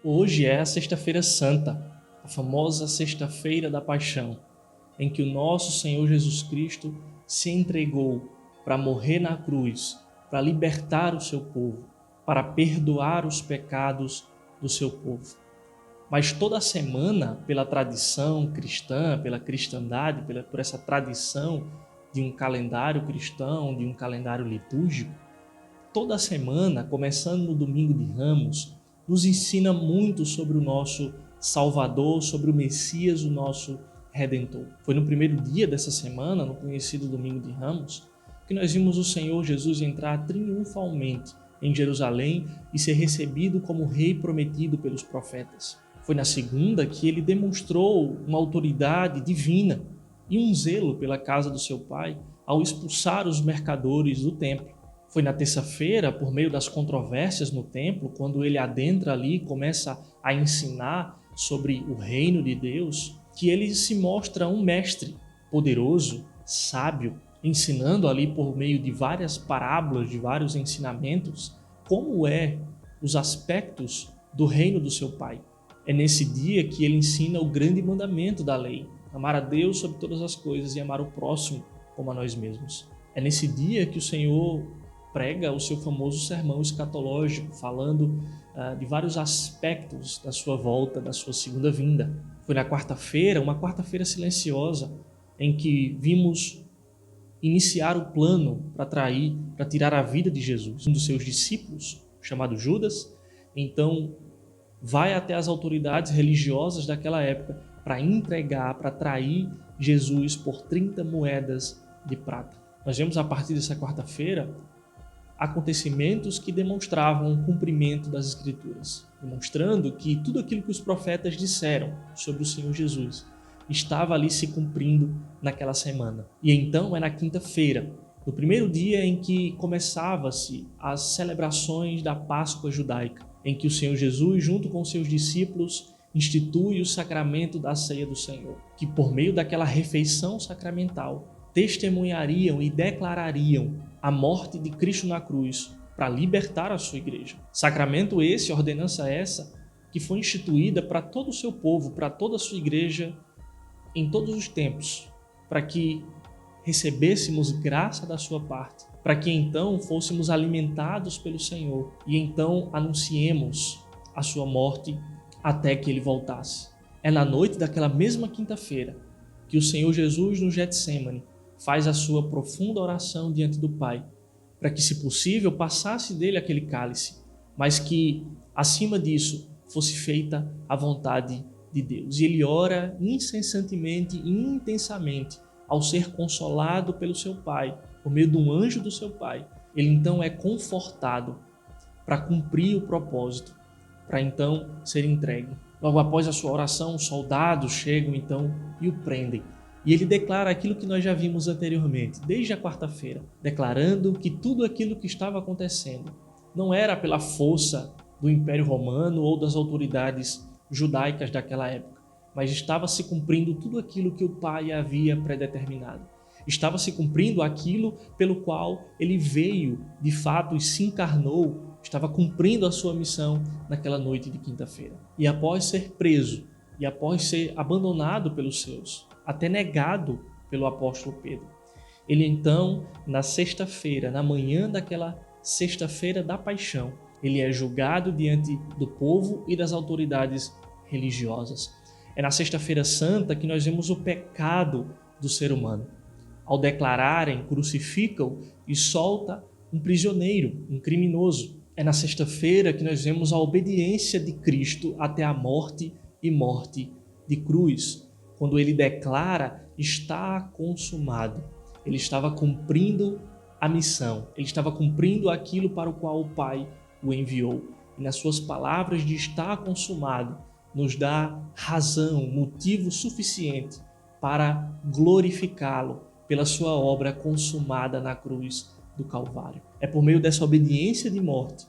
Hoje é a Sexta-feira Santa, a famosa Sexta-feira da Paixão, em que o nosso Senhor Jesus Cristo se entregou para morrer na cruz, para libertar o seu povo, para perdoar os pecados do seu povo. Mas toda semana, pela tradição cristã, pela cristandade, por essa tradição de um calendário cristão, de um calendário litúrgico, toda semana, começando no Domingo de Ramos, nos ensina muito sobre o nosso Salvador, sobre o Messias, o nosso Redentor. Foi no primeiro dia dessa semana, no conhecido Domingo de Ramos, que nós vimos o Senhor Jesus entrar triunfalmente em Jerusalém e ser recebido como Rei prometido pelos profetas. Foi na segunda que ele demonstrou uma autoridade divina e um zelo pela casa do seu Pai ao expulsar os mercadores do templo. Foi na terça-feira, por meio das controvérsias no templo, quando ele adentra ali e começa a ensinar sobre o reino de Deus, que ele se mostra um mestre poderoso, sábio, ensinando ali por meio de várias parábolas, de vários ensinamentos, como os aspectos do reino do seu Pai. É nesse dia que ele ensina o grande mandamento da lei, amar a Deus sobre todas as coisas e amar o próximo como a nós mesmos. É nesse dia que o Senhor prega o seu famoso sermão escatológico, falando de vários aspectos da sua volta, da sua segunda vinda. Foi na quarta-feira, uma quarta-feira silenciosa, em que vimos iniciar o plano para tirar a vida de Jesus. Um dos seus discípulos, chamado Judas, então vai até as autoridades religiosas daquela época para entregar, para trair Jesus por 30 moedas de prata. Nós vemos a partir dessa quarta-feira acontecimentos que demonstravam o cumprimento das Escrituras, demonstrando que tudo aquilo que os profetas disseram sobre o Senhor Jesus estava ali se cumprindo naquela semana. E então é na quinta-feira, no primeiro dia em que começava-se as celebrações da Páscoa judaica, em que o Senhor Jesus, junto com seus discípulos, institui o sacramento da ceia do Senhor, que por meio daquela refeição sacramental testemunhariam e declarariam a morte de Cristo na cruz para libertar a sua igreja. Sacramento esse, ordenança essa, que foi instituída para todo o seu povo, para toda a sua igreja, em todos os tempos, para que recebêssemos graça da sua parte, para que então fôssemos alimentados pelo Senhor e então anunciemos a sua morte até que ele voltasse. É na noite daquela mesma quinta-feira que o Senhor Jesus no Getsêmani faz a sua profunda oração diante do Pai, para que, se possível, passasse dele aquele cálice, mas que, acima disso, fosse feita a vontade de Deus. E ele ora incessantemente e intensamente ao ser consolado pelo seu Pai, por meio de um anjo do seu Pai. Ele então é confortado para cumprir o propósito, para então ser entregue. Logo após a sua oração, os soldados chegam então e o prendem. E ele declara aquilo que nós já vimos anteriormente, desde a quarta-feira, declarando que tudo aquilo que estava acontecendo não era pela força do Império Romano ou das autoridades judaicas daquela época, mas estava se cumprindo tudo aquilo que o Pai havia predeterminado. Estava se cumprindo aquilo pelo qual ele veio, de fato, e se encarnou, estava cumprindo a sua missão naquela noite de quinta-feira. E após ser preso, e após ser abandonado pelos seus, até negado pelo apóstolo Pedro, ele então, na sexta-feira, na manhã daquela sexta-feira da paixão, ele é julgado diante do povo e das autoridades religiosas. É na sexta-feira santa que nós vemos o pecado do ser humano. Ao declararem, crucificam e solta um prisioneiro, um criminoso. É na sexta-feira que nós vemos a obediência de Cristo até a morte e morte de cruz, quando ele declara: está consumado. Ele estava cumprindo a missão, ele estava cumprindo aquilo para o qual o Pai o enviou. E nas suas palavras de estar consumado, nos dá razão, motivo suficiente para glorificá-lo pela sua obra consumada na cruz do Calvário. É por meio dessa obediência de morte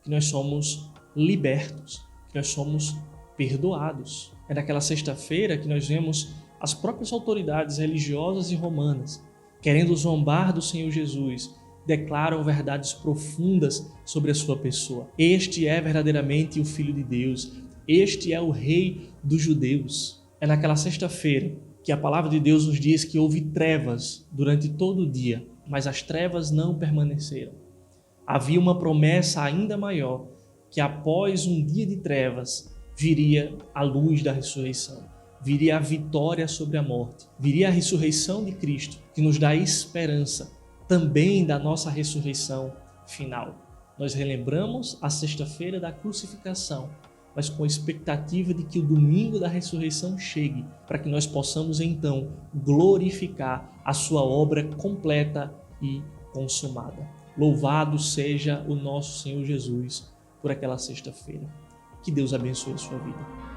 que nós somos libertos, que nós somos perdoados. É naquela sexta-feira que nós vemos as próprias autoridades religiosas e romanas, querendo zombar do Senhor Jesus, declaram verdades profundas sobre a sua pessoa. Este é verdadeiramente o Filho de Deus. Este é o Rei dos judeus. É naquela sexta-feira que a palavra de Deus nos diz que houve trevas durante todo o dia, mas as trevas não permaneceram. Havia uma promessa ainda maior, que após um dia de trevas viria a luz da ressurreição, viria a vitória sobre a morte, viria a ressurreição de Cristo, que nos dá esperança também da nossa ressurreição final. Nós relembramos a sexta-feira da crucificação, mas com a expectativa de que o domingo da ressurreição chegue, para que nós possamos então glorificar a sua obra completa e consumada. Louvado seja o nosso Senhor Jesus por aquela sexta-feira. Que Deus abençoe a sua vida.